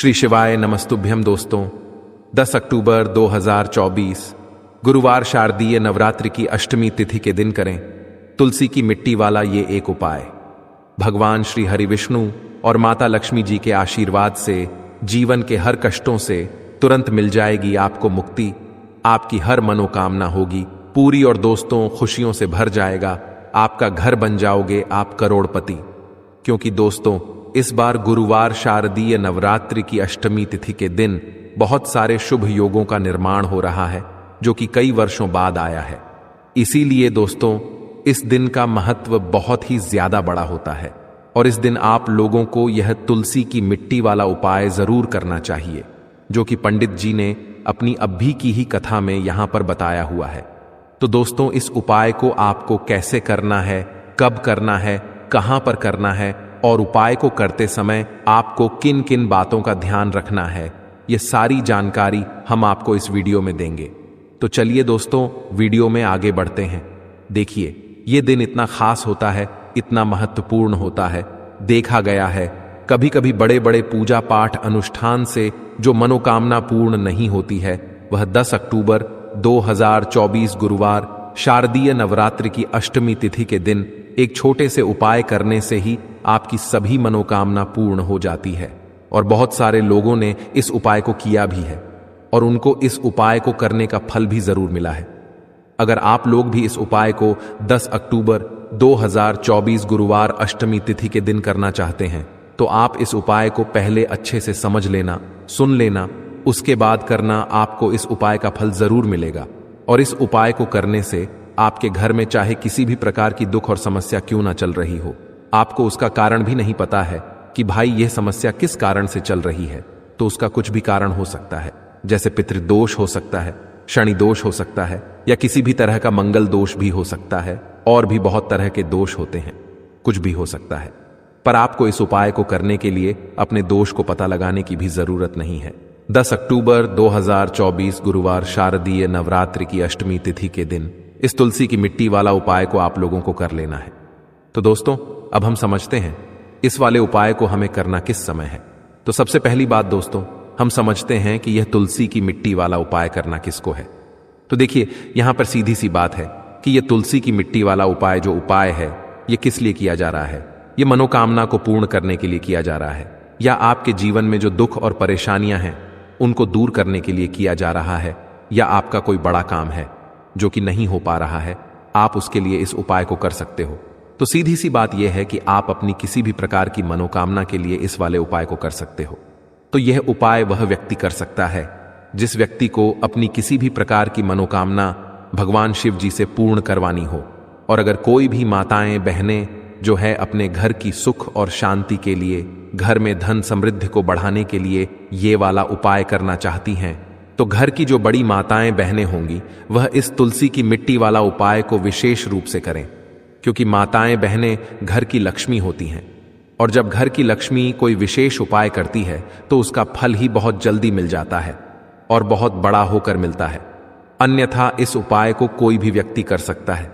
श्री शिवाय नमस्तुभ्यम दोस्तों। 10 अक्टूबर 2024 गुरुवार शारदीय नवरात्रि की अष्टमी तिथि के दिन करें तुलसी की मिट्टी वाला ये एक उपाय। भगवान श्री हरि विष्णु और माता लक्ष्मी जी के आशीर्वाद से जीवन के हर कष्टों से तुरंत मिल जाएगी आपको मुक्ति। आपकी हर मनोकामना होगी पूरी और दोस्तों खुशियों से भर जाएगा। आपका घर बन जाओगे आप करोड़पति। क्योंकि दोस्तों इस बार गुरुवार शारदीय नवरात्रि की अष्टमी तिथि के दिन बहुत सारे शुभ योगों का निर्माण हो रहा है जो कि कई वर्षों बाद आया है। इसीलिए दोस्तों इस दिन का महत्व बहुत ही ज्यादा बड़ा होता है और इस दिन आप लोगों को यह तुलसी की मिट्टी वाला उपाय जरूर करना चाहिए जो कि पंडित जी ने अपनी अभी की ही कथा में यहां पर बताया हुआ है। तो दोस्तों इस उपाय को आपको कैसे करना है, कब करना है, कहां पर करना है और उपाय को करते समय आपको किन किन बातों का ध्यान रखना है, ये सारी जानकारी हम आपको इस वीडियो में देंगे। तो चलिए दोस्तों वीडियो में आगे बढ़ते हैं। देखिए ये दिन इतना खास होता है, इतना महत्वपूर्ण होता है। देखा गया है कभी कभी बड़े बड़े पूजा पाठ अनुष्ठान से जो मनोकामना पूर्ण नहीं होती है वह 10 अक्टूबर 2024 गुरुवार शारदीय नवरात्रि की अष्टमी तिथि के दिन एक छोटे से उपाय करने से ही आपकी सभी मनोकामना पूर्ण हो जाती है। और बहुत सारे लोगों ने इस उपाय को किया भी है और उनको इस उपाय को करने का फल भी जरूर मिला है। अगर आप लोग भी इस उपाय को 10 अक्टूबर 2024 गुरुवार अष्टमी तिथि के दिन करना चाहते हैं तो आप इस उपाय को पहले अच्छे से समझ लेना, सुन लेना, उसके बाद करना। आपको इस उपाय का फल जरूर मिलेगा। और इस उपाय को करने से आपके घर में चाहे किसी भी प्रकार की दुख और समस्या क्यों ना चल रही हो, आपको उसका कारण भी नहीं पता है कि भाई यह समस्या किस कारण से चल रही है, तो उसका कुछ भी कारण हो सकता है। जैसे पितृदोष हो सकता है, शनि दोष हो सकता है या किसी भी तरह का मंगल दोष भी हो सकता है और भी बहुत तरह के दोष होते हैं, कुछ भी हो सकता है। पर आपको इस उपाय को करने के लिए अपने दोष को पता लगाने की भी जरूरत नहीं है। 10 अक्टूबर 2024 गुरुवार शारदीय नवरात्रि की अष्टमी तिथि के दिन इस तुलसी की मिट्टी वाला उपाय को आप लोगों को कर लेना है। तो दोस्तों अब हम समझते हैं इस वाले उपाय को हमें करना किस समय है। तो सबसे पहली बात दोस्तों हम समझते हैं कि यह तुलसी की मिट्टी वाला उपाय करना किसको है। तो देखिए यहां पर सीधी सी बात है कि यह तुलसी की मिट्टी वाला उपाय जो उपाय है यह किस लिए किया जा रहा है। यह मनोकामना को पूर्ण करने के लिए किया जा रहा है या आपके जीवन में जो दुख और परेशानियां हैं उनको दूर करने के लिए किया जा रहा है, या आपका कोई बड़ा काम है जो कि नहीं हो पा रहा है, आप उसके लिए इस उपाय को कर सकते हो। तो सीधी सी बात यह है कि आप अपनी किसी भी प्रकार की मनोकामना के लिए इस वाले उपाय को कर सकते हो। तो यह उपाय वह व्यक्ति कर सकता है जिस व्यक्ति को अपनी किसी भी प्रकार की मनोकामना भगवान शिव जी से पूर्ण करवानी हो। और अगर कोई भी माताएं बहनें जो है अपने घर की सुख और शांति के लिए, घर में धन समृद्धि को बढ़ाने के लिए ये वाला उपाय करना चाहती हैं, तो घर की जो बड़ी माताएं बहनें होंगी वह इस तुलसी की मिट्टी वाला उपाय को विशेष रूप से करें। क्योंकि माताएं बहनें घर की लक्ष्मी होती हैं और जब घर की लक्ष्मी कोई विशेष उपाय करती है तो उसका फल ही बहुत जल्दी मिल जाता है और बहुत बड़ा होकर मिलता है। अन्यथा इस उपाय को कोई भी व्यक्ति कर सकता है,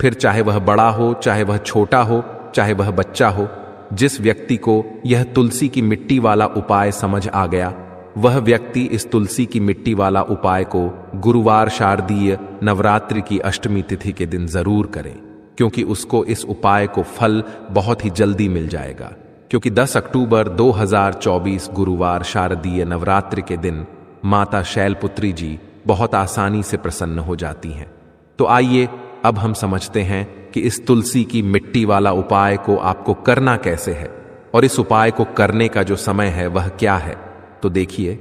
फिर चाहे वह बड़ा हो, चाहे वह छोटा हो, चाहे वह बच्चा हो। जिस व्यक्ति को यह तुलसी की मिट्टी वाला उपाय समझ आ गया वह व्यक्ति इस तुलसी की मिट्टी वाला उपाय को गुरुवार शारदीय नवरात्रि की अष्टमी तिथि के दिन जरूर करें, क्योंकि उसको इस उपाय को फल बहुत ही जल्दी मिल जाएगा। क्योंकि 10 अक्टूबर 2024 गुरुवार शारदीय नवरात्रि के दिन माता शैलपुत्री जी बहुत आसानी से प्रसन्न हो जाती हैं। तो आइए अब हम समझते हैं कि इस तुलसी की मिट्टी वाला उपाय को आपको करना कैसे है और इस उपाय को करने का जो समय है वह क्या है। तो देखिए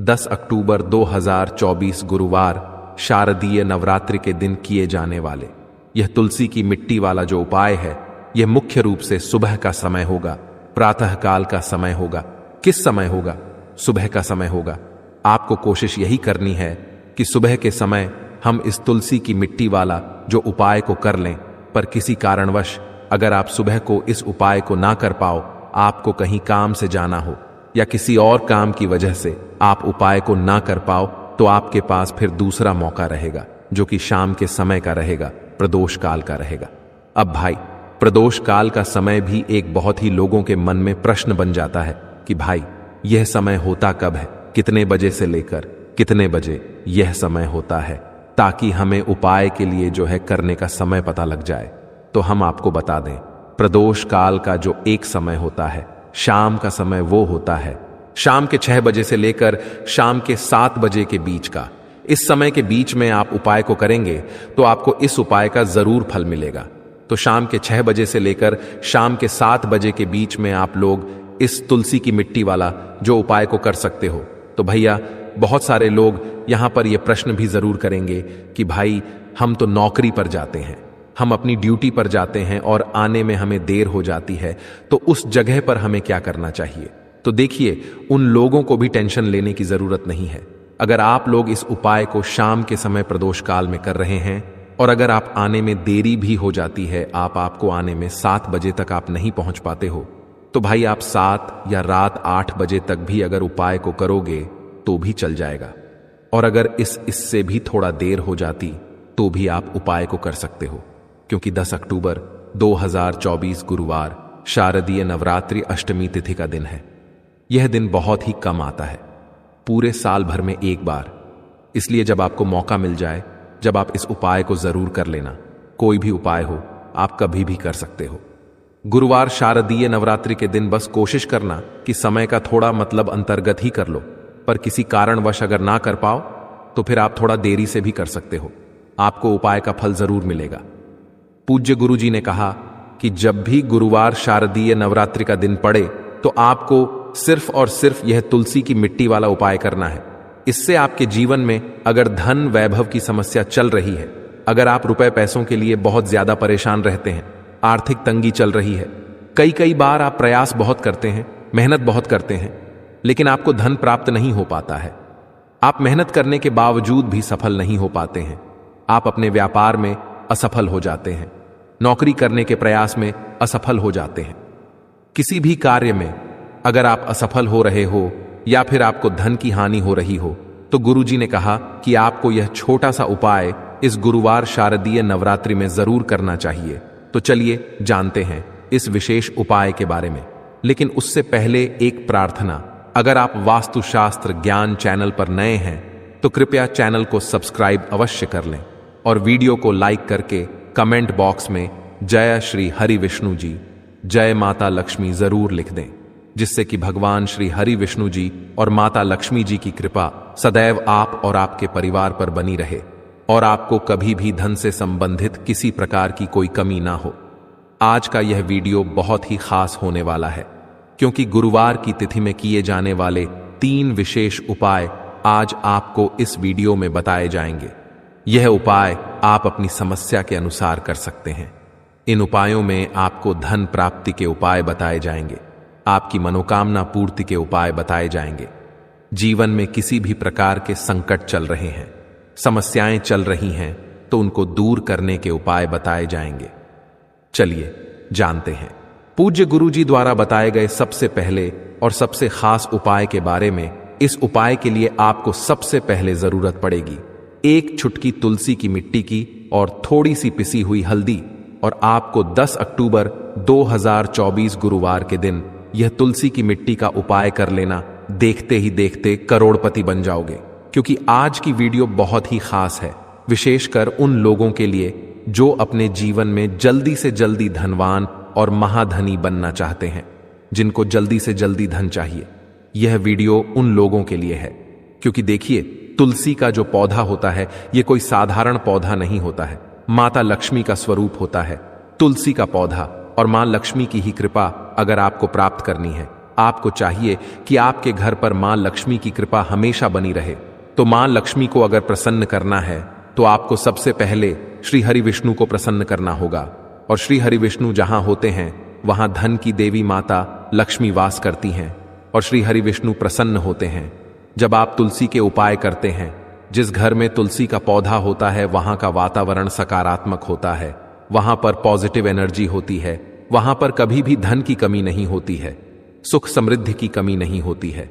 10 अक्टूबर 2024 गुरुवार शारदीय नवरात्रि के दिन किए जाने वाले यह तुलसी की मिट्टी वाला जो उपाय है यह मुख्य रूप से सुबह का समय होगा, प्रातः काल का समय होगा। किस समय होगा? सुबह का समय होगा। आपको कोशिश यही करनी है कि सुबह के समय हम इस तुलसी की मिट्टी वाला जो उपाय को कर लें। पर किसी कारणवश अगर आप सुबह को इस उपाय को ना कर पाओ, आपको कहीं काम से जाना हो या किसी और काम की वजह से आप उपाय को ना कर पाओ, तो आपके पास फिर दूसरा मौका रहेगा जो कि शाम के समय का रहेगा, प्रदोष काल का रहेगा। अब भाई प्रदोष काल का समय भी एक बहुत ही लोगों के मन में प्रश्न बन जाता है कि भाई यह समय होता कब है, कितने बजे से लेकर कितने बजे यह समय होता है, ताकि हमें उपाय के लिए जो है करने का समय पता लग जाए। तो हम आपको बता दें, प्रदोष काल का जो एक समय होता है, शाम का समय, वो होता है शाम के 6 बजे से लेकर शाम के 7 बजे के बीच का। इस समय के बीच में आप उपाय को करेंगे तो आपको इस उपाय का जरूर फल मिलेगा। तो शाम के 6 बजे से लेकर शाम के 7 बजे के बीच में आप लोग इस तुलसी की मिट्टी वाला जो उपाय को कर सकते हो। तो भैया, बहुत सारे लोग यहां पर यह प्रश्न भी जरूर करेंगे कि भाई, हम तो नौकरी पर जाते हैं, हम अपनी ड्यूटी पर जाते हैं और आने में हमें देर हो जाती है, तो उस जगह पर हमें क्या करना चाहिए। तो देखिए, उन लोगों को भी टेंशन लेने की जरूरत नहीं है। अगर आप लोग इस उपाय को शाम के समय प्रदोष काल में कर रहे हैं और अगर आप आने में देरी भी हो जाती है, आपको आने में 7 बजे तक आप नहीं पहुंच पाते हो, तो भाई आप 7 या रात 8 बजे तक भी अगर उपाय को करोगे तो भी चल जाएगा। और अगर इससे भी थोड़ा देर हो जाती तो भी आप उपाय को कर सकते हो, क्योंकि 10 अक्टूबर 2024 गुरुवार शारदीय नवरात्रि अष्टमी तिथि का दिन है। यह दिन बहुत ही कम आता है, पूरे साल भर में एक बार। इसलिए जब आपको मौका मिल जाए, जब आप इस उपाय को जरूर कर लेना। कोई भी उपाय हो, आप कभी भी कर सकते हो। गुरुवार शारदीय नवरात्रि के दिन बस कोशिश करना कि समय का थोड़ा मतलब अंतर्गत ही कर लो, पर किसी कारणवश अगर ना कर पाओ तो फिर आप थोड़ा देरी से भी कर सकते हो, आपको उपाय का फल जरूर मिलेगा। पूज्य गुरु जी ने कहा कि जब भी गुरुवार शारदीय नवरात्रि का दिन पड़े तो आपको सिर्फ और सिर्फ यह तुलसी की मिट्टी वाला उपाय करना है। इससे आपके जीवन में अगर धन वैभव की समस्या चल रही है, अगर आप रुपए पैसों के लिए बहुत ज्यादा परेशान रहते हैं, आर्थिक तंगी चल रही है, कई बार आप प्रयास बहुत करते हैं, मेहनत बहुत करते हैं, लेकिन आपको धन प्राप्त नहीं हो पाता है, आप मेहनत करने के बावजूद भी सफल नहीं हो पाते हैं, आप अपने व्यापार में असफल हो जाते हैं, नौकरी करने के प्रयास में असफल हो जाते हैं, किसी भी कार्य में अगर आप असफल हो रहे हो या फिर आपको धन की हानि हो रही हो, तो गुरुजी ने कहा कि आपको यह छोटा सा उपाय इस गुरुवार शारदीय नवरात्रि में जरूर करना चाहिए। तो चलिए जानते हैं इस विशेष उपाय के बारे में। लेकिन उससे पहले एक प्रार्थना, अगर आप वास्तुशास्त्र ज्ञान चैनल पर नए हैं तो कृपया चैनल को सब्सक्राइब अवश्य कर लें और वीडियो को लाइक करके कमेंट बॉक्स में जय श्री हरि विष्णु जी, जय माता लक्ष्मी जरूर लिख दें, जिससे कि भगवान श्री हरि विष्णु जी और माता लक्ष्मी जी की कृपा सदैव आप और आपके परिवार पर बनी रहे और आपको कभी भी धन से संबंधित किसी प्रकार की कोई कमी ना हो। आज का यह वीडियो बहुत ही खास होने वाला है, क्योंकि गुरुवार की तिथि में किए जाने वाले 3 विशेष उपाय आज आपको इस वीडियो में बताए जाएंगे। यह उपाय आप अपनी समस्या के अनुसार कर सकते हैं। इन उपायों में आपको धन प्राप्ति के उपाय बताए जाएंगे, आपकी मनोकामना पूर्ति के उपाय बताए जाएंगे। जीवन में किसी भी प्रकार के संकट चल रहे हैं, समस्याएं चल रही हैं, तो उनको दूर करने के उपाय बताए जाएंगे। चलिए जानते हैं पूज्य गुरु जी द्वारा बताए गए सबसे पहले और सबसे खास उपाय के बारे में। इस उपाय के लिए आपको सबसे पहले जरूरत पड़ेगी 1 चुटकी तुलसी की मिट्टी की और थोड़ी सी पिसी हुई हल्दी, और आपको 10 अक्टूबर 2024 गुरुवार के दिन यह तुलसी की मिट्टी का उपाय कर लेना। देखते ही देखते करोड़पति बन जाओगे, क्योंकि आज की वीडियो बहुत ही खास है, विशेषकर उन लोगों के लिए जो अपने जीवन में जल्दी से जल्दी धनवान और महाधनी बनना चाहते हैं, जिनको जल्दी से जल्दी धन चाहिए। यह वीडियो उन लोगों के लिए है, क्योंकि देखिए, तुलसी का जो पौधा होता है यह कोई साधारण पौधा नहीं होता है, माता लक्ष्मी का स्वरूप होता है। तुलसी का पौधा और मां लक्ष्मी की ही कृपा अगर आपको प्राप्त करनी है, आपको चाहिए कि आपके घर पर मां लक्ष्मी की कृपा हमेशा बनी रहे। तो मां लक्ष्मी को अगर प्रसन्न करना है तो आपको सबसे पहले श्री हरि विष्णु को प्रसन्न करना होगा, और श्री हरि विष्णु जहां होते हैं वहां धन की देवी माता लक्ष्मी वास करती हैं, और श्री हरि विष्णु प्रसन्न होते हैं जब आप तुलसी के उपाय करते हैं। जिस घर में तुलसी का पौधा होता है वहां का वातावरण सकारात्मक होता है, वहां पर पॉजिटिव एनर्जी होती है, वहां पर कभी भी धन की कमी नहीं होती है, सुख समृद्धि की कमी नहीं होती है।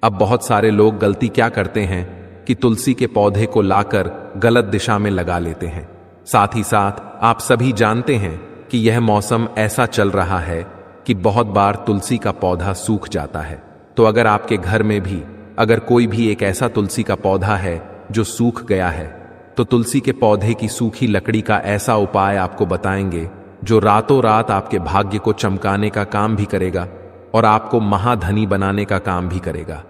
अब बहुत सारे लोग गलती क्या करते हैं कि तुलसी के पौधे को लाकर गलत दिशा में लगा लेते हैं। साथ ही साथ आप सभी जानते हैं कि यह मौसम ऐसा चल रहा है कि बहुत बार तुलसी का पौधा सूख जाता है। तो अगर आपके घर में भी अगर कोई भी एक ऐसा तुलसी का पौधा है जो सूख गया है, तो तुलसी के पौधे की सूखी लकड़ी का ऐसा उपाय आपको बताएंगे जो रातों रात आपके भाग्य को चमकाने का काम भी करेगा और आपको महाधनी बनाने का काम भी करेगा।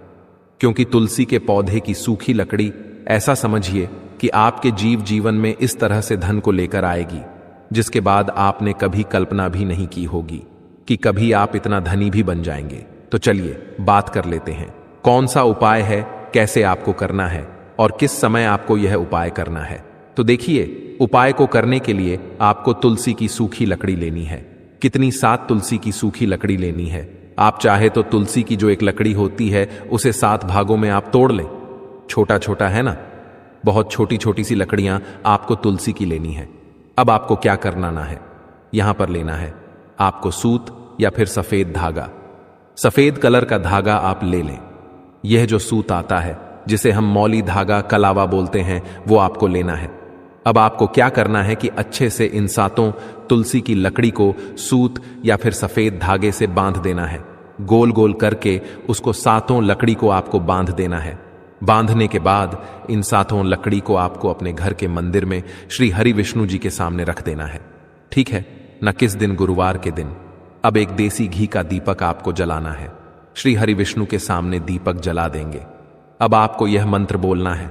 क्योंकि तुलसी के पौधे की सूखी लकड़ी ऐसा समझिए कि आपके जीवन में इस तरह से धन को लेकर आएगी जिसके बाद आपने कभी कल्पना भी नहीं की होगी कि कभी आप इतना धनी भी बन जाएंगे। तो चलिए बात कर लेते हैं कौन सा उपाय है, कैसे आपको करना है और किस समय आपको यह उपाय करना है। तो देखिए, उपाय को करने के लिए आपको तुलसी की सूखी लकड़ी लेनी है। कितनी? 7 तुलसी की सूखी लकड़ी लेनी है। आप चाहे तो तुलसी की जो एक लकड़ी होती है उसे 7 भागों में आप तोड़ लें। छोटा छोटा है ना, बहुत छोटी छोटी सी लकड़ियां आपको तुलसी की लेनी है। अब आपको क्या करना है, यहां पर लेना है आपको सूत या फिर सफेद धागा। सफेद कलर का धागा आप ले लें। यह जो सूत आता है जिसे हम मौली धागा कलावा बोलते हैं, वो आपको लेना है। अब आपको क्या करना है कि अच्छे से इन 7 तुलसी की लकड़ी को सूत या फिर सफेद धागे से बांध देना है। गोल गोल करके उसको 7 लकड़ी को आपको बांध देना है। बांधने के बाद इन 7 लकड़ी को आपको अपने घर के मंदिर में श्री हरि विष्णु जी के सामने रख देना है। ठीक है ना? किस दिन? गुरुवार के दिन। अब एक देसी घी का दीपक आपको जलाना है। श्री हरि विष्णु के सामने दीपक जला देंगे। अब आपको यह मंत्र बोलना है।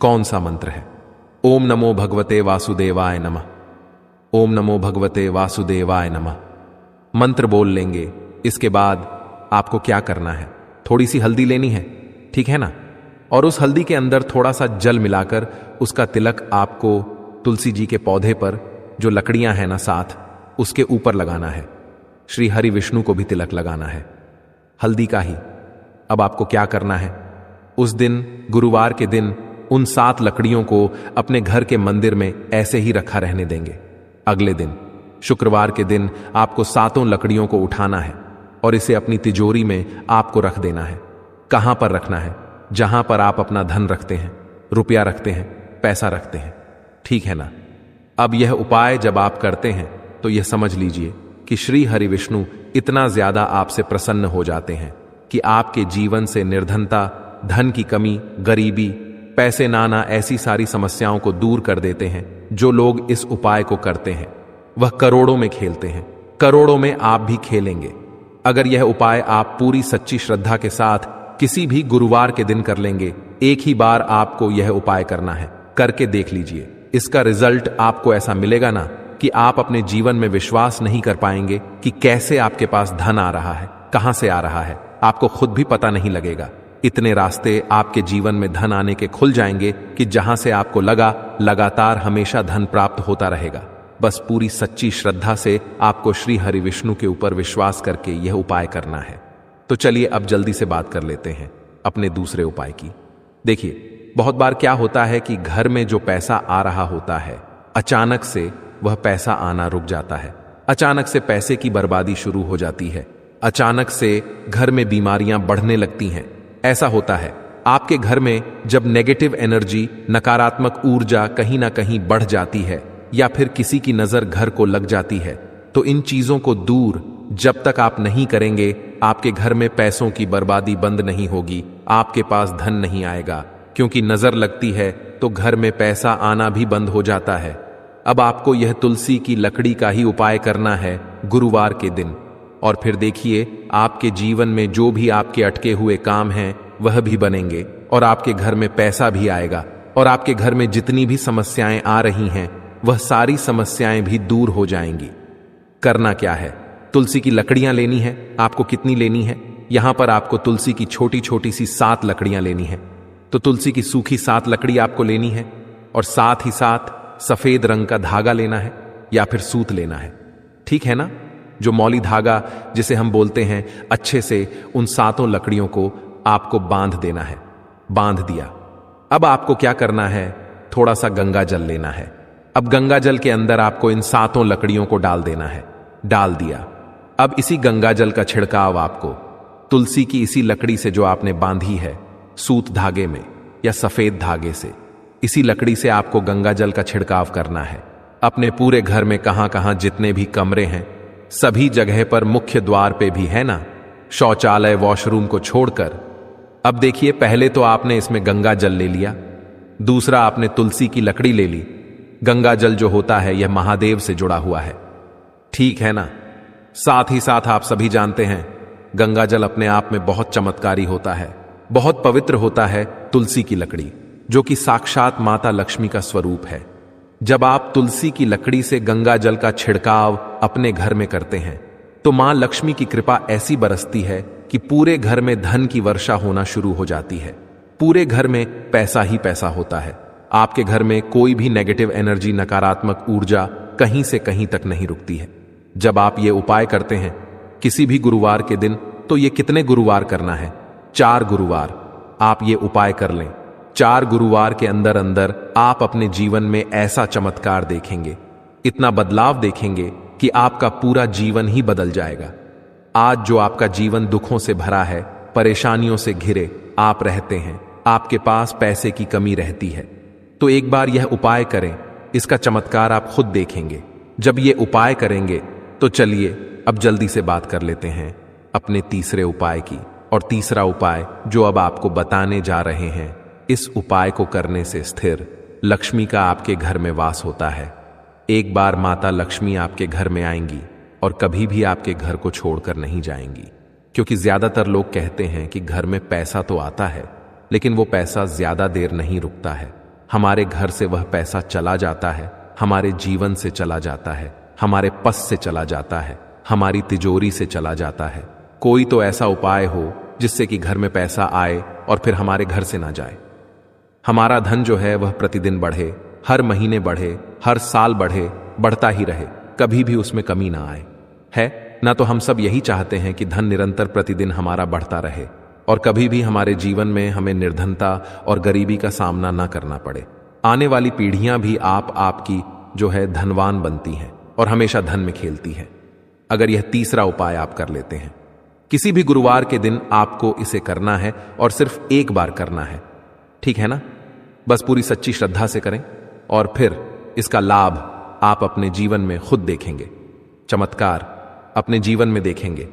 कौन सा मंत्र है? ओम नमो भगवते वासुदेवाय नमः। ओम नमो भगवते वासुदेवाय नमः मंत्र बोल लेंगे। इसके बाद आपको क्या करना है, थोड़ी सी हल्दी लेनी है, ठीक है ना? और उस हल्दी के अंदर थोड़ा सा जल मिलाकर उसका तिलक आपको तुलसी जी के पौधे पर जो लकड़ियां हैं ना 7, उसके ऊपर लगाना है। श्री हरि विष्णु को भी तिलक लगाना है, हल्दी का ही। अब आपको क्या करना है, उस दिन गुरुवार के दिन उन 7 लकड़ियों को अपने घर के मंदिर में ऐसे ही रखा रहने देंगे। अगले दिन शुक्रवार के दिन आपको 7 लकड़ियों को उठाना है और इसे अपनी तिजोरी में आपको रख देना है। कहां पर रखना है? जहां पर आप अपना धन रखते हैं, रुपया रखते हैं, पैसा रखते हैं, ठीक है ना? अब यह उपाय जब आप करते हैं तो यह समझ लीजिए कि श्री हरि विष्णु इतना ज्यादा आपसे प्रसन्न हो जाते हैं कि आपके जीवन से निर्धनता, धन की कमी, गरीबी, पैसे ना आना, ऐसी सारी समस्याओं को दूर कर देते हैं। जो लोग इस उपाय को करते हैं वह करोड़ों में खेलते हैं, करोड़ों में आप भी खेलेंगे। अगर यह उपाय आप पूरी सच्ची श्रद्धा के साथ किसी भी गुरुवार के दिन कर लेंगे, एक ही बार आपको यह उपाय करना है, करके देख लीजिए। इसका रिजल्ट आपको ऐसा मिलेगा ना कि आप अपने जीवन में विश्वास नहीं कर पाएंगे कि कैसे आपके पास धन आ रहा है, कहां से आ रहा है, आपको खुद भी पता नहीं लगेगा। इतने रास्ते आपके जीवन में धन आने के खुल जाएंगे कि जहां से आपको लगा लगातार हमेशा धन प्राप्त होता रहेगा। बस पूरी सच्ची श्रद्धा से आपको श्री हरि विष्णु के ऊपर विश्वास करके यह उपाय करना है। तो चलिए अब जल्दी से बात कर लेते हैं अपने दूसरे उपाय की। देखिए, बहुत बार क्या होता है कि घर में जो पैसा आ रहा होता है, अचानक से वह पैसा आना रुक जाता है। अचानक से पैसे की बर्बादी शुरू हो जाती है। अचानक से घर में बीमारियां बढ़ने लगती हैं। ऐसा होता है आपके घर में जब नेगेटिव एनर्जी, नकारात्मक ऊर्जा कहीं ना कहीं बढ़ जाती है या फिर किसी की नजर घर को लग जाती है, तो इन चीजों को दूर जब तक आप नहीं करेंगे, आपके घर में पैसों की बर्बादी बंद नहीं होगी, आपके पास धन नहीं आएगा। क्योंकि नजर लगती है तो घर में पैसा आना भी बंद हो जाता है। अब आपको यह तुलसी की लकड़ी का ही उपाय करना है गुरुवार के दिन, और फिर देखिए आपके जीवन में जो भी आपके अटके हुए काम हैं वह भी बनेंगे और आपके घर में पैसा भी आएगा और आपके घर में जितनी भी समस्याएं आ रही हैं वह सारी समस्याएं भी दूर हो जाएंगी। करना क्या है, तुलसी की लकड़ियां लेनी है। आपको कितनी लेनी है? यहां पर आपको तुलसी की छोटी छोटी सी 7 लकड़ियां लेनी है। तो तुलसी की सूखी 7 लकड़ी आपको लेनी है और साथ ही साथ सफेद रंग का धागा लेना है या फिर सूत लेना है, ठीक है ना? जो मौली धागा जिसे हम बोलते हैं, अच्छे से उन 7 लकड़ियों को आपको बांध देना है। बांध दिया। अब आपको क्या करना है, थोड़ा सा गंगा जल लेना है। अब गंगा जल के अंदर आपको इन 7 लकड़ियों को डाल देना है। डाल दिया। अब इसी गंगा जल का छिड़काव आपको तुलसी की इसी लकड़ी से जो आपने बांधी है, सूत धागे में या सफेद धागे से, इसी लकड़ी से आपको गंगा जल का छिड़काव करना है। अपने पूरे घर में कहां कहां जितने भी कमरे हैं, सभी जगह पर, मुख्य द्वार पे भी है ना, शौचालय वॉशरूम को छोड़कर। अब देखिए, पहले तो आपने इसमें गंगा जल ले लिया, दूसरा आपने तुलसी की लकड़ी ले ली। गंगा जल जो होता है यह महादेव से जुड़ा हुआ है, ठीक है ना। साथ ही साथ आप सभी जानते हैं गंगा जल अपने आप में बहुत चमत्कारी होता है, बहुत पवित्र होता है। तुलसी की लकड़ी जो कि साक्षात माता लक्ष्मी का स्वरूप है, जब आप तुलसी की लकड़ी से गंगा जल का छिड़काव अपने घर में करते हैं तो मां लक्ष्मी की कृपा ऐसी बरसती है कि पूरे घर में धन की वर्षा होना शुरू हो जाती है। पूरे घर में पैसा ही पैसा होता है। आपके घर में कोई भी नेगेटिव एनर्जी, नकारात्मक ऊर्जा कहीं से कहीं तक नहीं रुकती है। जब आप ये उपाय करते हैं किसी भी गुरुवार के दिन, तो ये कितने गुरुवार करना है? 4 गुरुवार आप ये उपाय कर लें। 4 गुरुवार के अंदर अंदर आप अपने जीवन में ऐसा चमत्कार देखेंगे, इतना बदलाव देखेंगे कि आपका पूरा जीवन ही बदल जाएगा। आज जो आपका जीवन दुखों से भरा है, परेशानियों से घिरे आप रहते हैं, आपके पास पैसे की कमी रहती है, तो एक बार यह उपाय करें, इसका चमत्कार आप खुद देखेंगे। जब ये उपाय करेंगे तो चलिए अब जल्दी से बात कर लेते हैं अपने तीसरे उपाय की। और तीसरा उपाय जो अब आपको बताने जा रहे हैं, इस उपाय को करने से स्थिर लक्ष्मी का आपके घर में वास होता है। एक बार माता लक्ष्मी आपके घर में आएंगी और कभी भी आपके घर को छोड़कर नहीं जाएंगी, क्योंकि ज्यादातर लोग कहते हैं कि घर में पैसा तो आता है लेकिन वो पैसा ज्यादा देर नहीं रुकता है। हमारे घर से वह पैसा चला जाता है, हमारे जीवन से चला जाता है, हमारे पस से चला जाता है, हमारी तिजोरी से चला जाता है। कोई तो ऐसा उपाय हो जिससे कि घर में पैसा आए और फिर हमारे घर से ना जाए। हमारा धन जो है वह प्रतिदिन बढ़े, हर महीने बढ़े, हर साल बढ़े, बढ़ता ही रहे, कभी भी उसमें कमी ना आए, है ना। तो हम सब यही चाहते हैं कि धन निरंतर प्रतिदिन हमारा बढ़ता रहे और कभी भी हमारे जीवन में हमें निर्धनता और गरीबी का सामना ना करना पड़े। आने वाली पीढ़ियां भी आपकी जो है धनवान बनती हैं और हमेशा धन में खेलती हैं, अगर यह तीसरा उपाय आप कर लेते हैं। किसी भी गुरुवार के दिन आपको इसे करना है और सिर्फ एक बार करना है, ठीक है ना। बस पूरी सच्ची श्रद्धा से करें और फिर इसका लाभ आप अपने जीवन में खुद देखेंगे, चमत्कार अपने जीवन में देखेंगे।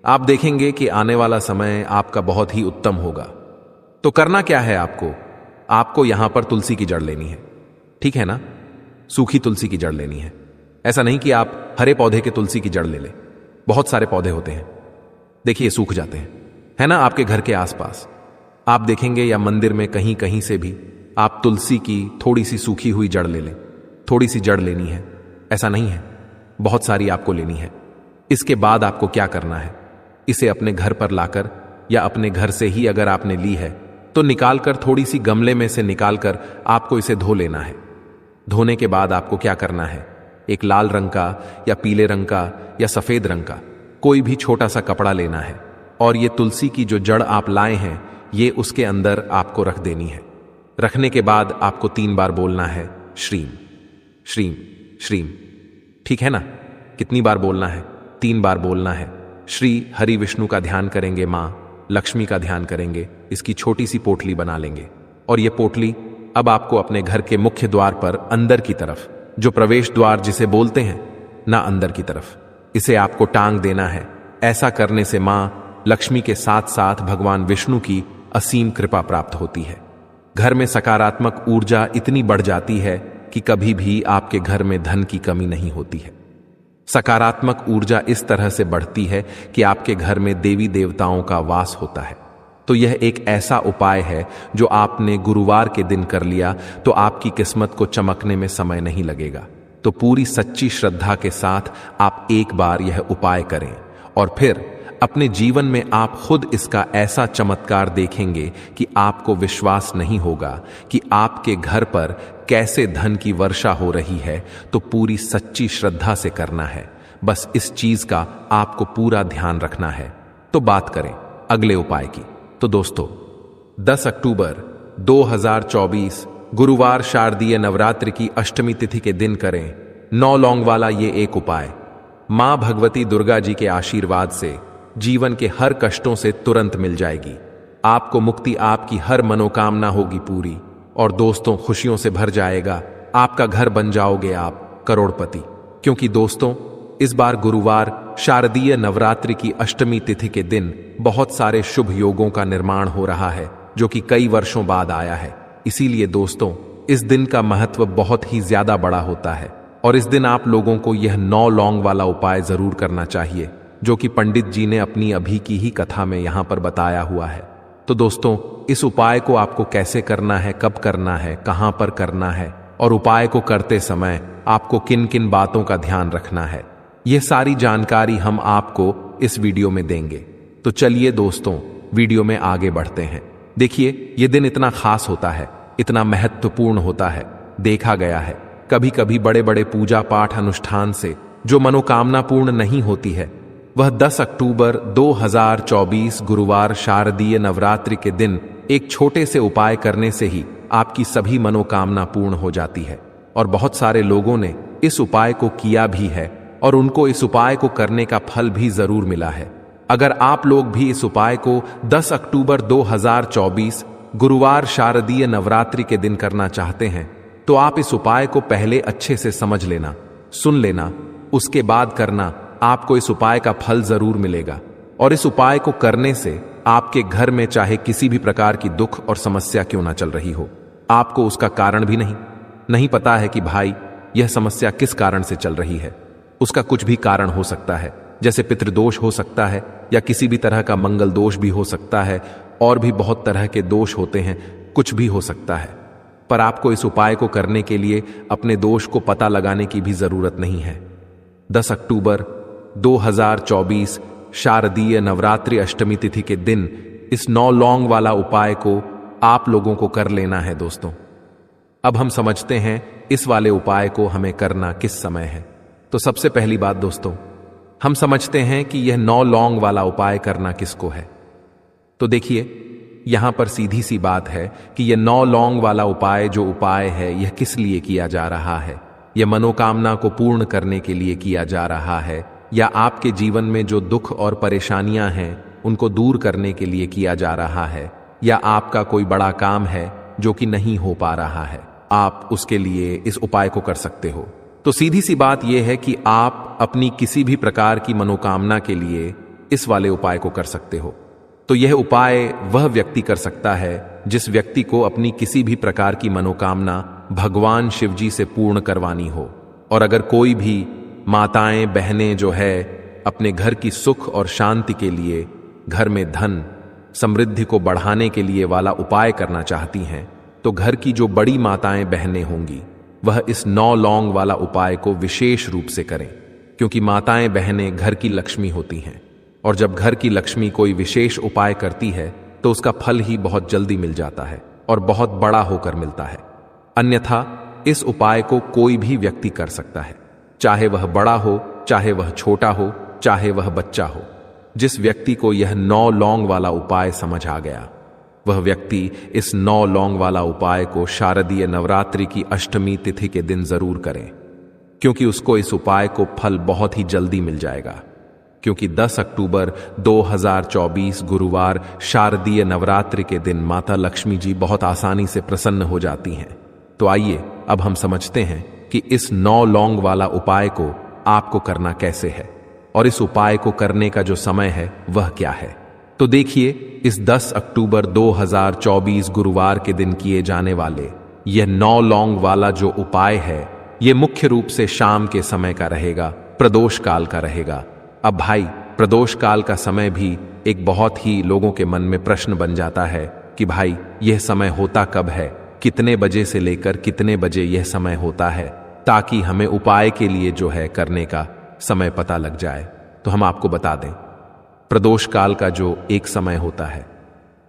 आप देखेंगे कि आने वाला समय आपका बहुत ही उत्तम होगा। तो करना क्या है आपको यहां पर तुलसी की जड़ लेनी है, ठीक है ना। सूखी तुलसी की जड़ लेनी है। ऐसा नहीं कि आप हरे पौधे के तुलसी की जड़ ले लें, बहुत सारे पौधे होते हैं, देखिए सूख जाते हैं, है ना। आपके घर के आसपास आप देखेंगे या मंदिर में कहीं कहीं से भी आप तुलसी की थोड़ी सी सूखी हुई जड़ ले लें। थोड़ी सी जड़ लेनी है, ऐसा नहीं है, बहुत सारी आपको लेनी है। इसके बाद आपको क्या करना है, इसे अपने घर पर लाकर या अपने घर से ही अगर आपने ली है तो निकालकर, थोड़ी सी गमले में से निकालकर आपको इसे धो लेना है। धोने के बाद आपको क्या करना है, एक लाल रंग का या पीले रंग का या सफेद रंग का कोई भी छोटा सा कपड़ा लेना है और ये तुलसी की जो जड़ आप लाए हैं ये उसके अंदर आपको रख देनी है। रखने के बाद आपको 3 बार बोलना है श्रीम श्रीम श्रीम, ठीक है ना। कितनी बार बोलना है? 3 बार बोलना है। श्री हरि विष्णु का ध्यान करेंगे, मां लक्ष्मी का ध्यान करेंगे, इसकी छोटी सी पोटली बना लेंगे और ये पोटली अब आपको अपने घर के मुख्य द्वार पर अंदर की तरफ, जो प्रवेश द्वार जिसे बोलते हैं ना, अंदर की तरफ इसे आपको टांग देना है। ऐसा करने से मां लक्ष्मी के साथ साथ भगवान विष्णु की असीम कृपा प्राप्त होती है। घर में सकारात्मक ऊर्जा इतनी बढ़ जाती है कि कभी भी आपके घर में धन की कमी नहीं होती है। सकारात्मक ऊर्जा इस तरह से बढ़ती है कि आपके घर में देवी देवताओं का वास होता है। तो यह एक ऐसा उपाय है जो आपने गुरुवार के दिन कर लिया तो आपकी किस्मत को चमकने में समय नहीं लगेगा। तो पूरी सच्ची श्रद्धा के साथ आप एक बार यह उपाय करें और फिर अपने जीवन में आप खुद इसका ऐसा चमत्कार देखेंगे कि आपको विश्वास नहीं होगा कि आपके घर पर कैसे धन की वर्षा हो रही है। तो पूरी सच्ची श्रद्धा से करना है, बस इस चीज का आपको पूरा ध्यान रखना है। तो बात करें अगले उपाय की। तो दोस्तों 10 अक्टूबर 2024 गुरुवार शारदीय नवरात्रि की अष्टमी तिथि के दिन करें 9 लौंग वाला ये एक उपाय। मां भगवती दुर्गा जी के आशीर्वाद से जीवन के हर कष्टों से तुरंत मिल जाएगी। आपको मुक्ति, आपकी हर मनोकामना होगी पूरी और दोस्तों खुशियों से भर जाएगा। आपका घर बन जाओगे आप करोड़पति। क्योंकि दोस्तों इस बार गुरुवार शारदीय नवरात्रि की अष्टमी तिथि के दिन बहुत सारे शुभ योगों का निर्माण हो रहा है, जो कि कई वर्षों बाद आया है। इसीलिए दोस्तों, इस दिन का महत्व बहुत ही ज्यादा बड़ा होता है और इस दिन आप लोगों को यह 9 लौंग वाला उपाय जरूर करना चाहिए, जो कि पंडित जी ने अपनी अभी की ही कथा में यहां पर बताया हुआ है। तो दोस्तों, इस उपाय को आपको कैसे करना है, कब करना है, कहां पर करना है और उपाय को करते समय आपको किन किन बातों का ध्यान रखना है, यह सारी जानकारी हम आपको इस वीडियो में देंगे। तो चलिए दोस्तों, वीडियो में आगे बढ़ते हैं। देखिए, यह दिन इतना खास होता है, इतना महत्वपूर्ण होता है। देखा गया है कभी कभी बड़े बड़े पूजा पाठ अनुष्ठान से जो मनोकामना पूर्ण नहीं होती है, वह 10 अक्टूबर 2024 गुरुवार शारदीय नवरात्रि के दिन एक छोटे से उपाय करने से ही आपकी सभी मनोकामना पूर्ण हो जाती है। और बहुत सारे लोगों ने इस उपाय को किया भी है और उनको इस उपाय को करने का फल भी जरूर मिला है। अगर आप लोग भी इस उपाय को 10 अक्टूबर 2024 गुरुवार शारदीय नवरात्रि के दिन करना चाहते हैं, तो आप इस उपाय को पहले अच्छे से समझ लेना, सुन लेना, उसके बाद करना। आपको इस उपाय का फल जरूर मिलेगा और इस उपाय को करने से आपके घर में चाहे किसी भी प्रकार की दुख और समस्या क्यों ना चल रही हो, आपको उसका कारण भी नहीं पता है कि भाई यह समस्या किस कारण से चल रही है। उसका कुछ भी कारण हो सकता है, जैसे पितृदोष हो सकता है या किसी भी तरह का मंगल दोष भी हो सकता है, और भी बहुत तरह के दोष होते हैं, कुछ भी हो सकता है। पर आपको इस उपाय को करने के लिए अपने दोष को पता लगाने की भी जरूरत नहीं है। 10 अक्टूबर 2024 शारदीय नवरात्रि अष्टमी तिथि के दिन इस 9 लौंग वाला उपाय को आप लोगों को कर लेना है। दोस्तों, अब हम समझते हैं इस वाले उपाय को हमें करना किस समय है। तो सबसे पहली बात दोस्तों, हम समझते हैं कि यह 9 लौंग वाला उपाय करना किसको है। तो देखिए, यहां पर सीधी सी बात है कि यह 9 लौंग वाला उपाय जो उपाय है, यह किस लिए किया जा रहा है। यह मनोकामना को पूर्ण करने के लिए किया जा रहा है, या आपके जीवन में जो दुख और परेशानियां हैं उनको दूर करने के लिए किया जा रहा है, या आपका कोई बड़ा काम है जो कि नहीं हो पा रहा है, आप उसके लिए इस उपाय को कर सकते हो। तो सीधी सी बात यह है कि आप अपनी किसी भी प्रकार की मनोकामना के लिए इस वाले उपाय को कर सकते हो। तो यह उपाय वह व्यक्ति कर सकता है जिस व्यक्ति को अपनी किसी भी प्रकार की मनोकामना भगवान शिव जी से पूर्ण करवानी हो। और अगर कोई भी माताएं बहनें जो है अपने घर की सुख और शांति के लिए, घर में धन समृद्धि को बढ़ाने के लिए वाला उपाय करना चाहती हैं, तो घर की जो बड़ी माताएं बहनें होंगी वह इस 9 लौंग वाला उपाय को विशेष रूप से करें, क्योंकि माताएं बहनें घर की लक्ष्मी होती हैं और जब घर की लक्ष्मी कोई विशेष उपाय करती है तो उसका फल ही बहुत जल्दी मिल जाता है और बहुत बड़ा होकर मिलता है। अन्यथा इस उपाय को कोई भी व्यक्ति कर सकता है, चाहे वह बड़ा हो, चाहे वह छोटा हो, चाहे वह बच्चा हो। जिस व्यक्ति को यह 9 लौंग वाला उपाय समझ आ गया, वह व्यक्ति इस 9 लौंग वाला उपाय को शारदीय नवरात्रि की अष्टमी तिथि के दिन जरूर करें, क्योंकि उसको इस उपाय को फल बहुत ही जल्दी मिल जाएगा। क्योंकि 10 अक्टूबर 2024 गुरुवार शारदीय नवरात्रि के दिन माता लक्ष्मी जी बहुत आसानी से प्रसन्न हो जाती हैं। तो आइए अब हम समझते हैं कि इस 9 लौंग वाला उपाय को आपको करना कैसे है और इस उपाय को करने का जो समय है वह क्या है। तो देखिए, इस 10 अक्टूबर 2024 गुरुवार के दिन किए जाने वाले यह 9 लौंग वाला जो उपाय है, यह मुख्य रूप से शाम के समय का रहेगा, प्रदोष काल का रहेगा। अब भाई, प्रदोष काल का समय भी एक बहुत ही लोगों के मन में प्रश्न बन जाता है कि भाई यह समय होता कब है, कितने बजे से लेकर कितने बजे यह समय होता है, ताकि हमें उपाय के लिए जो है करने का समय पता लग जाए। तो हम आपको बता दें, प्रदोष काल का जो एक समय होता है,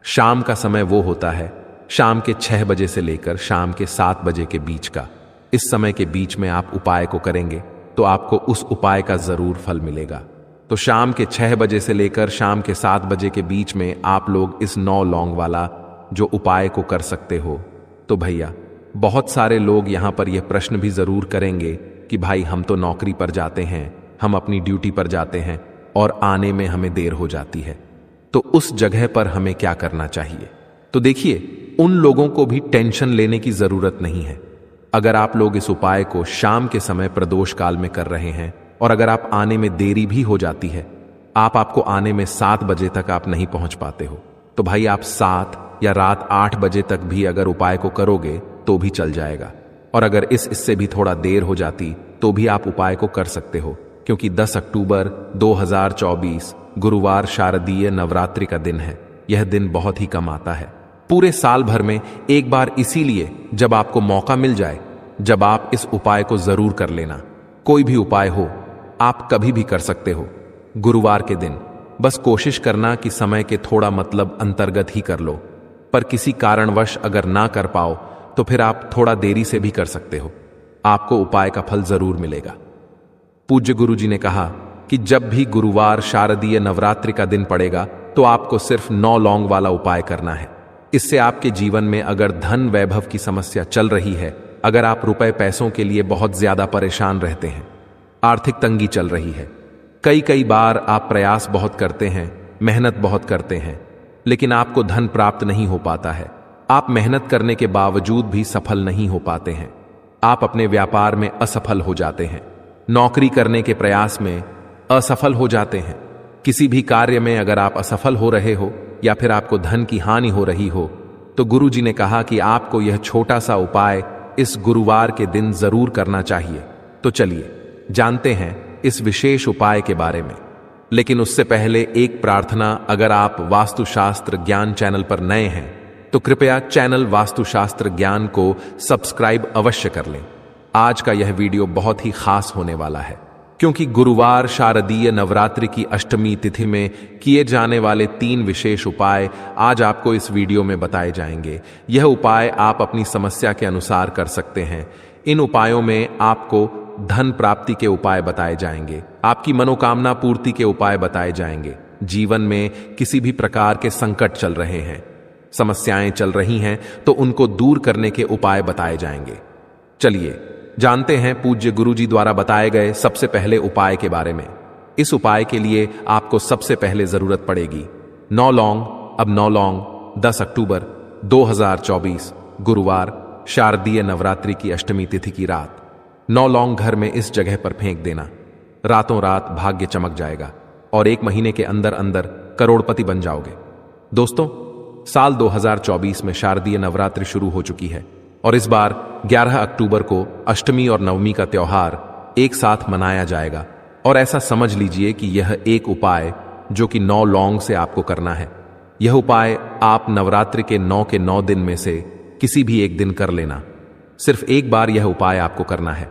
शाम का समय वो होता है शाम के 6 बजे से लेकर शाम के 7 बजे के बीच का। इस समय के बीच में आप उपाय को करेंगे तो आपको उस उपाय का जरूर फल मिलेगा। तो शाम के 6 बजे से लेकर शाम के 7 बजे के बीच में आप लोग इस 9 लौंग वाला जो उपाय को कर सकते हो। तो भैया, बहुत सारे लोग यहां पर यह प्रश्न भी जरूर करेंगे कि भाई हम तो नौकरी पर जाते हैं, हम अपनी ड्यूटी पर जाते हैं और आने में हमें देर हो जाती है, तो उस जगह पर हमें क्या करना चाहिए। तो देखिए, उन लोगों को भी टेंशन लेने की जरूरत नहीं है। अगर आप लोग इस उपाय को शाम के समय प्रदोष काल में कर रहे हैं और अगर आप आने में देरी भी हो जाती है, आपको आने में 7 बजे तक आप नहीं पहुंच पाते हो, तो भाई आप 7 या रात 8 बजे तक भी अगर उपाय को करोगे तो भी चल जाएगा। और अगर इससे भी थोड़ा देर हो जाती तो भी आप उपाय को कर सकते हो, क्योंकि 10 अक्टूबर 2024 गुरुवार शारदीय नवरात्रि का दिन है। यह दिन बहुत ही कम आता है, पूरे साल भर में एक बार, इसीलिए जब आपको मौका मिल जाए, जब आप इस उपाय को जरूर कर लेना। कोई भी उपाय हो, आप कभी भी कर सकते हो गुरुवार के दिन। बस कोशिश करना कि समय के थोड़ा मतलब अंतर्गत ही कर लो, पर किसी कारणवश अगर ना कर पाओ तो फिर आप थोड़ा देरी से भी कर सकते हो, आपको उपाय का फल जरूर मिलेगा। पूज्य गुरु जी ने कहा कि जब भी गुरुवार शारदीय नवरात्रि का दिन पड़ेगा तो आपको सिर्फ 9 लौंग वाला उपाय करना है। इससे आपके जीवन में अगर धन वैभव की समस्या चल रही है, अगर आप रुपए पैसों के लिए बहुत ज्यादा परेशान रहते हैं, आर्थिक तंगी चल रही है, कई बार आप प्रयास बहुत करते हैं, मेहनत बहुत करते हैं, लेकिन आपको धन प्राप्त नहीं हो पाता है, आप मेहनत करने के बावजूद भी सफल नहीं हो पाते हैं, आप अपने व्यापार में असफल हो जाते हैं, नौकरी करने के प्रयास में असफल हो जाते हैं, किसी भी कार्य में अगर आप असफल हो रहे हो या फिर आपको धन की हानि हो रही हो, तो गुरु जी ने कहा कि आपको यह छोटा सा उपाय इस गुरुवार के दिन जरूर करना चाहिए। तो चलिए जानते हैं इस विशेष उपाय के बारे में। लेकिन उससे पहले एक प्रार्थना, अगर आप वास्तुशास्त्र ज्ञान चैनल पर नए हैं तो कृपया चैनल वास्तुशास्त्र ज्ञान को सब्सक्राइब अवश्य कर लें। आज का यह वीडियो बहुत ही खास होने वाला है, क्योंकि गुरुवार शारदीय नवरात्रि की अष्टमी तिथि में किए जाने वाले 3 विशेष उपाय आज आपको इस वीडियो में बताए जाएंगे। यह उपाय आप अपनी समस्या के अनुसार कर सकते हैं। इन उपायों में आपको धन प्राप्ति के उपाय बताए जाएंगे, आपकी मनोकामना पूर्ति के उपाय बताए जाएंगे। जीवन में किसी भी प्रकार के संकट चल रहे हैं, समस्याएं चल रही हैं, तो उनको दूर करने के उपाय बताए जाएंगे। चलिए जानते हैं पूज्य गुरु जी द्वारा बताए गए सबसे पहले उपाय के बारे में। इस उपाय के लिए आपको सबसे पहले जरूरत पड़ेगी 9 लौंग। अब 9 लौंग 10 अक्टूबर 2024 गुरुवार शारदीय नवरात्रि की अष्टमी तिथि की रात 9 लौंग घर में इस जगह पर फेंक देना। रातों रात भाग्य चमक जाएगा और 1 महीने के अंदर अंदर करोड़पति बन जाओगे। दोस्तों, साल 2024 में शारदीय नवरात्रि शुरू हो चुकी है और इस बार 11 अक्टूबर को अष्टमी और नवमी का त्योहार एक साथ मनाया जाएगा। और ऐसा समझ लीजिए कि यह एक उपाय जो कि 9 लौंग से आपको करना है। यह उपाय आप नवरात्रि के 9 के 9 दिन में से किसी भी एक दिन कर लेना। सिर्फ एक बार यह उपाय आपको करना है,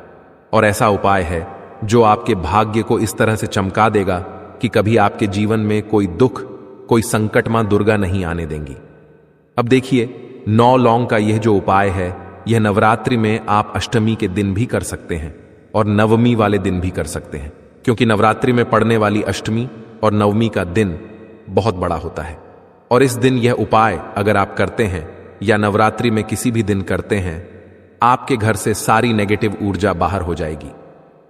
और ऐसा उपाय है जो आपके भाग्य को इस तरह से चमका देगा कि कभी आपके जीवन में कोई दुख, कोई संकट मां दुर्गा नहीं आने देंगी। अब देखिए, 9 लौंग का यह जो उपाय है, यह नवरात्रि में आप अष्टमी के दिन भी कर सकते हैं और नवमी वाले दिन भी कर सकते हैं, क्योंकि नवरात्रि में पड़ने वाली अष्टमी और नवमी का दिन बहुत बड़ा होता है। और इस दिन यह उपाय अगर आप करते हैं या नवरात्रि में किसी भी दिन करते हैं, आपके घर से सारी नेगेटिव ऊर्जा बाहर हो जाएगी।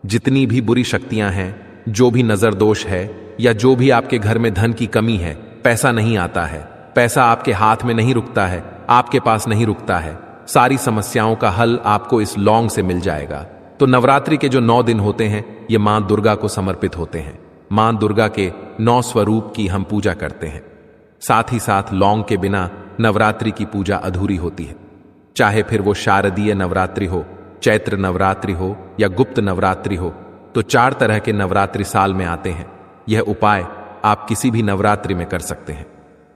जितनी भी बुरी शक्तियां हैं, जो भी नजर दोष है, या जो भी आपके घर में धन की कमी है, पैसा नहीं आता है, पैसा आपके हाथ में नहीं रुकता है, आपके पास नहीं रुकता है, सारी समस्याओं का हल आपको इस लौंग से मिल जाएगा। तो नवरात्रि के जो 9 दिन होते हैं, ये मां दुर्गा को समर्पित होते हैं। मां दुर्गा के 9 स्वरूप की हम पूजा करते हैं। साथ ही साथ लौंग के बिना नवरात्रि की पूजा अधूरी होती है। चाहे फिर वो शारदीय नवरात्रि हो, चैत्र नवरात्रि हो या गुप्त नवरात्रि हो, तो 4 तरह के नवरात्रि साल में आते हैं। यह उपाय आप किसी भी नवरात्रि में कर सकते हैं।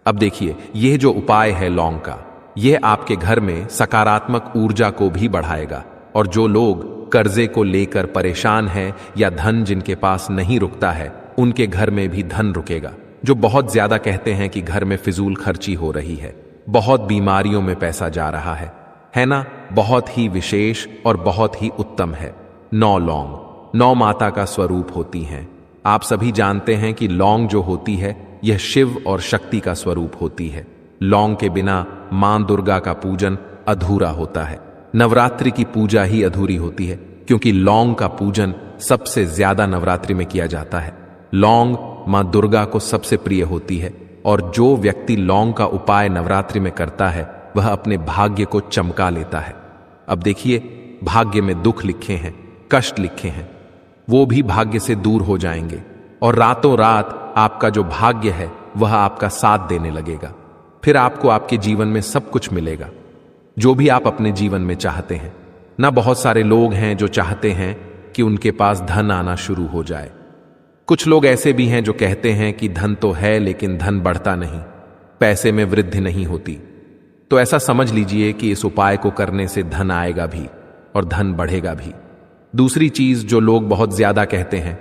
अब देखिए, यह जो उपाय है लौंग का, यह आपके घर में सकारात्मक ऊर्जा को भी बढ़ाएगा। और जो लोग कर्जे को लेकर परेशान हैं या धन जिनके पास नहीं रुकता है, उनके घर में भी धन रुकेगा। जो बहुत ज्यादा कहते हैं कि घर में फिजूल खर्ची हो रही है, बहुत बीमारियों में पैसा जा रहा है ना, बहुत ही विशेष और बहुत ही उत्तम है। 9 लौंग 9 माता का स्वरूप होती हैं। आप सभी जानते हैं कि लौंग जो होती है, यह शिव और शक्ति का स्वरूप होती है। लौंग के बिना मां दुर्गा का पूजन अधूरा होता है। नवरात्रि की पूजा ही अधूरी होती है, क्योंकि लौंग का पूजन सबसे ज्यादा नवरात्रि में किया जाता है। लौंग मां दुर्गा को सबसे प्रिय होती है, और जो व्यक्ति लौंग का उपाय नवरात्रि में करता है, वह अपने भाग्य को चमका लेता है। अब देखिए, भाग्य में दुख लिखे हैं, कष्ट लिखे हैं, वो भी भाग्य से दूर हो जाएंगे और रातों रात आपका जो भाग्य है वह आपका साथ देने लगेगा। फिर आपको आपके जीवन में सब कुछ मिलेगा जो भी आप अपने जीवन में चाहते हैं। ना बहुत सारे लोग हैं जो चाहते हैं कि उनके पास धन आना शुरू हो जाए। कुछ लोग ऐसे भी हैं जो कहते हैं कि धन तो है लेकिन धन बढ़ता नहीं, पैसे में वृद्धि नहीं होती। तो ऐसा समझ लीजिए कि इस उपाय को करने से धन आएगा भी और धन बढ़ेगा भी। दूसरी चीज जो लोग बहुत ज्यादा कहते हैं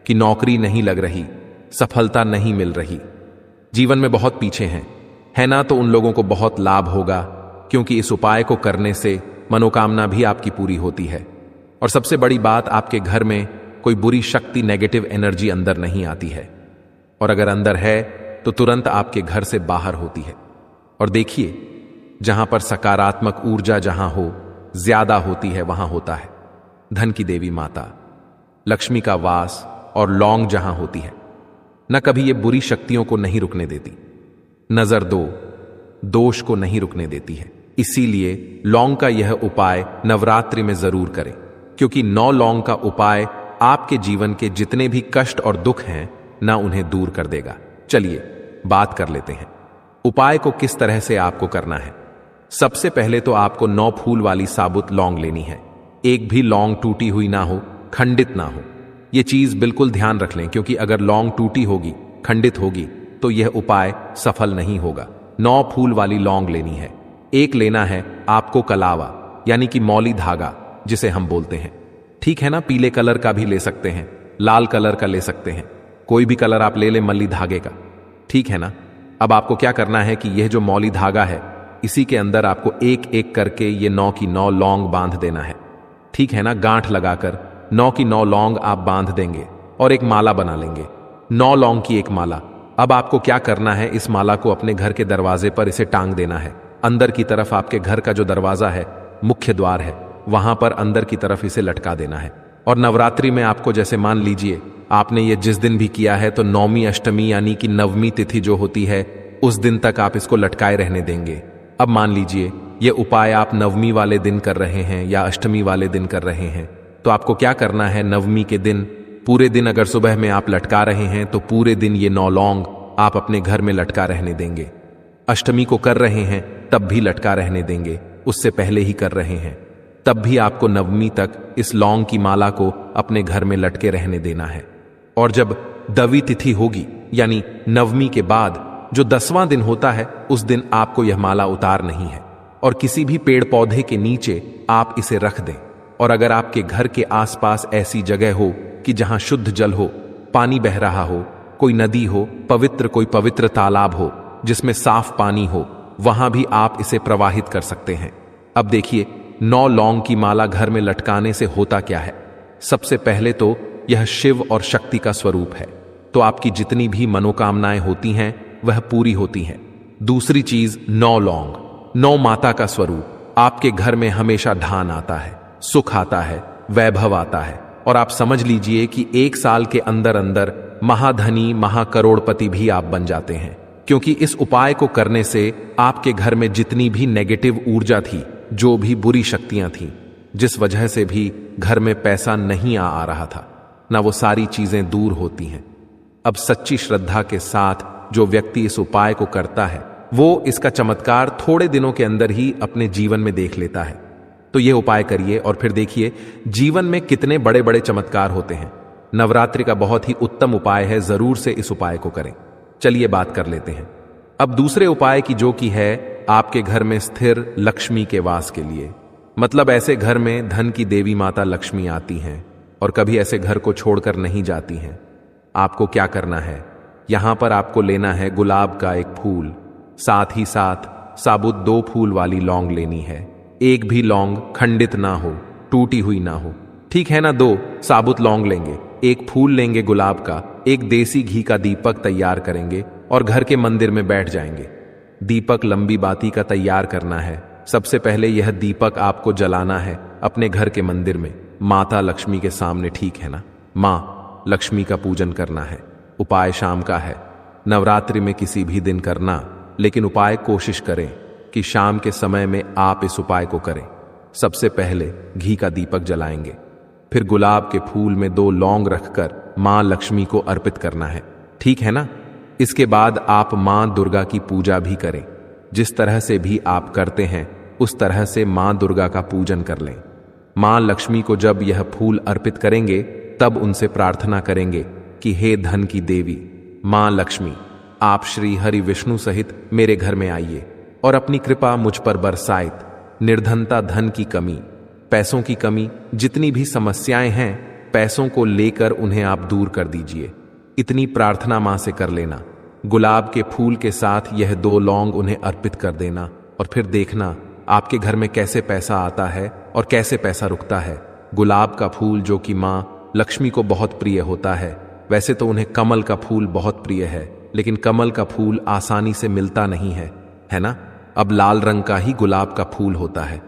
कि नौकरी नहीं लग रही, सफलता नहीं मिल रही, जीवन में बहुत पीछे हैं, है ना, तो उन लोगों को बहुत लाभ होगा क्योंकि इस उपाय को करने से मनोकामना भी आपकी पूरी होती है। और सबसे बड़ी बात, आपके घर में कोई बुरी शक्ति, नेगेटिव एनर्जी अंदर नहीं आती है, और अगर अंदर है तो तुरंत आपके घर से बाहर होती है। और देखिए, जहां पर सकारात्मक ऊर्जा जहां हो, ज्यादा होती है, वहां होता है धन की देवी माता लक्ष्मी का वास। और लौंग जहां होती है, न कभी ये बुरी शक्तियों को नहीं रुकने देती, नजर दोष को नहीं रुकने देती है। इसीलिए लौंग का यह उपाय नवरात्रि में जरूर करें, क्योंकि 9 लौंग का उपाय आपके जीवन के जितने भी कष्ट और दुख हैं ना उन्हें दूर कर देगा। चलिए बात कर लेते हैं उपाय को किस तरह से आपको करना है। सबसे पहले तो आपको 9 फूल वाली साबुत लौंग लेनी है। एक भी लौंग टूटी हुई ना हो, खंडित ना हो, यह चीज बिल्कुल ध्यान रख लें, क्योंकि अगर लौंग टूटी होगी, खंडित होगी, तो यह उपाय सफल नहीं होगा। 9 फूल वाली लौंग लेनी है। एक लेना है आपको कलावा, यानी कि मौली धागा जिसे हम बोलते हैं, ठीक है ना। पीले कलर का भी ले सकते हैं, लाल कलर का ले सकते हैं, कोई भी कलर आप ले लें मल्ली धागे का, ठीक है ना। अब आपको क्या करना है कि यह जो मौली धागा है, इसी के अंदर आपको एक एक करके ये 9 की 9 लौंग बांध देना है, ठीक है ना। गांठ लगाकर 9 की 9 लौंग आप बांध देंगे और एक माला बना लेंगे, 9 लौंग की एक माला। अब आपको क्या करना है, इस माला को अपने घर के दरवाजे पर इसे टांग देना है। अंदर की तरफ आपके घर का जो दरवाजा है, मुख्य द्वार है, वहां पर अंदर की तरफ इसे लटका देना है। और नवरात्रि में आपको, जैसे मान लीजिए आपने ये जिस दिन भी किया है, तो 9वीं अष्टमी यानी कि 9वीं तिथि जो होती है, उस दिन तक आप इसको लटकाए रहने देंगे। अब मान लीजिए ये उपाय आप 9वीं वाले दिन कर रहे हैं या अष्टमी वाले दिन कर रहे हैं, तो आपको क्या करना है, 9वीं के दिन पूरे दिन अगर सुबह में आप लटका रहे हैं तो पूरे दिन ये 9 लौंग आप अपने घर में लटका रहने देंगे। अष्टमी को कर रहे हैं तब भी लटका रहने देंगे, उससे पहले ही कर रहे हैं तब भी आपको 9वीं तक इस लौंग की माला को अपने घर में लटके रहने देना है। और जब 10वीं तिथि होगी, यानी 9वीं के बाद जो 10वां दिन होता है, उस दिन आपको यह माला उतार नहीं है और किसी भी पेड़ पौधे के नीचे आप इसे रख दें। और अगर आपके घर के आसपास ऐसी जगह हो कि जहां शुद्ध जल हो, पानी बह रहा हो, कोई नदी हो, कोई पवित्र तालाब हो जिसमें साफ पानी हो, वहां भी आप इसे प्रवाहित कर सकते हैं। अब देखिए, 9 लौंग की माला घर में लटकाने से होता क्या है। सबसे पहले तो यह शिव और शक्ति का स्वरूप है, तो आपकी जितनी भी मनोकामनाएं होती हैं वह पूरी होती हैं। दूसरी चीज, 9 लौंग, 9 माता का स्वरूप। आपके घर में हमेशा धान आता है, सुख आता है, वैभव आता है, और आप समझ लीजिए कि 1 साल के अंदर अंदर महाधनी, महाकरोड़पति भी आप बन जाते हैं, क्योंकि इस उपाय को करने से आपके घर में जितनी भी नेगेटिव ऊर्जा थी, जो भी बुरी शक्तियां थीं, जिस वजह से भी घर में पैसा नहीं आ रहा था ना, वो सारी चीजें दूर होती हैं। अब सच्ची श्रद्धा के साथ जो व्यक्ति इस उपाय को करता है, वो इसका चमत्कार थोड़े दिनों के अंदर ही अपने जीवन में देख लेता है। तो ये उपाय करिए और फिर देखिए जीवन में कितने बड़े बड़े चमत्कार होते हैं। नवरात्रि का बहुत ही उत्तम उपाय है, जरूर से इस उपाय को करें। चलिए बात कर लेते हैं अब दूसरे उपाय की, जो कि है आपके घर में स्थिर लक्ष्मी के वास के लिए। मतलब ऐसे घर में धन की देवी माता लक्ष्मी आती हैं और कभी ऐसे घर को छोड़कर नहीं जाती हैं। आपको क्या करना है, यहां पर आपको लेना है गुलाब का एक फूल, साथ ही साथ साबुत 2 फूल वाली लौंग लेनी है। एक भी लौंग खंडित ना हो, टूटी हुई ना हो, ठीक है ना। 2 साबुत लौंग लेंगे, एक फूल लेंगे गुलाब का, एक देसी घी का दीपक तैयार करेंगे और घर के मंदिर में बैठ जाएंगे। दीपक लंबी बाती का तैयार करना है। सबसे पहले यह दीपक आपको जलाना है अपने घर के मंदिर में, माता लक्ष्मी के सामने, ठीक है ना। मां लक्ष्मी का पूजन करना है। उपाय शाम का है, नवरात्रि में किसी भी दिन करना, लेकिन उपाय कोशिश करें कि शाम के समय में आप इस उपाय को करें। सबसे पहले घी का दीपक जलाएंगे, फिर गुलाब के फूल में 2 लौंग रखकर मां लक्ष्मी को अर्पित करना है, ठीक है ना। इसके बाद आप मां दुर्गा की पूजा भी करें। जिस तरह से भी आप करते हैं उस तरह से मां दुर्गा का पूजन कर लें। मां लक्ष्मी को जब यह फूल अर्पित करेंगे तब उनसे प्रार्थना करेंगे कि हे धन की देवी मां लक्ष्मी, आप श्री हरि विष्णु सहित मेरे घर में आइए और अपनी कृपा मुझ पर बरसाएं। निर्धनता, धन की कमी, पैसों की कमी, जितनी भी समस्याएं हैं पैसों को लेकर उन्हें आप दूर कर दीजिए। इतनी प्रार्थना मां से कर लेना। गुलाब के फूल के साथ यह 2 लौंग उन्हें अर्पित कर देना और फिर देखना आपके घर में कैसे पैसा आता है और कैसे पैसा रुकता है। गुलाब का फूल जो कि मां लक्ष्मी को बहुत प्रिय होता है, वैसे तो उन्हें कमल का फूल बहुत प्रिय है, लेकिन कमल का फूल आसानी से मिलता नहीं है, है ना। अब लाल रंग का ही गुलाब का फूल होता है।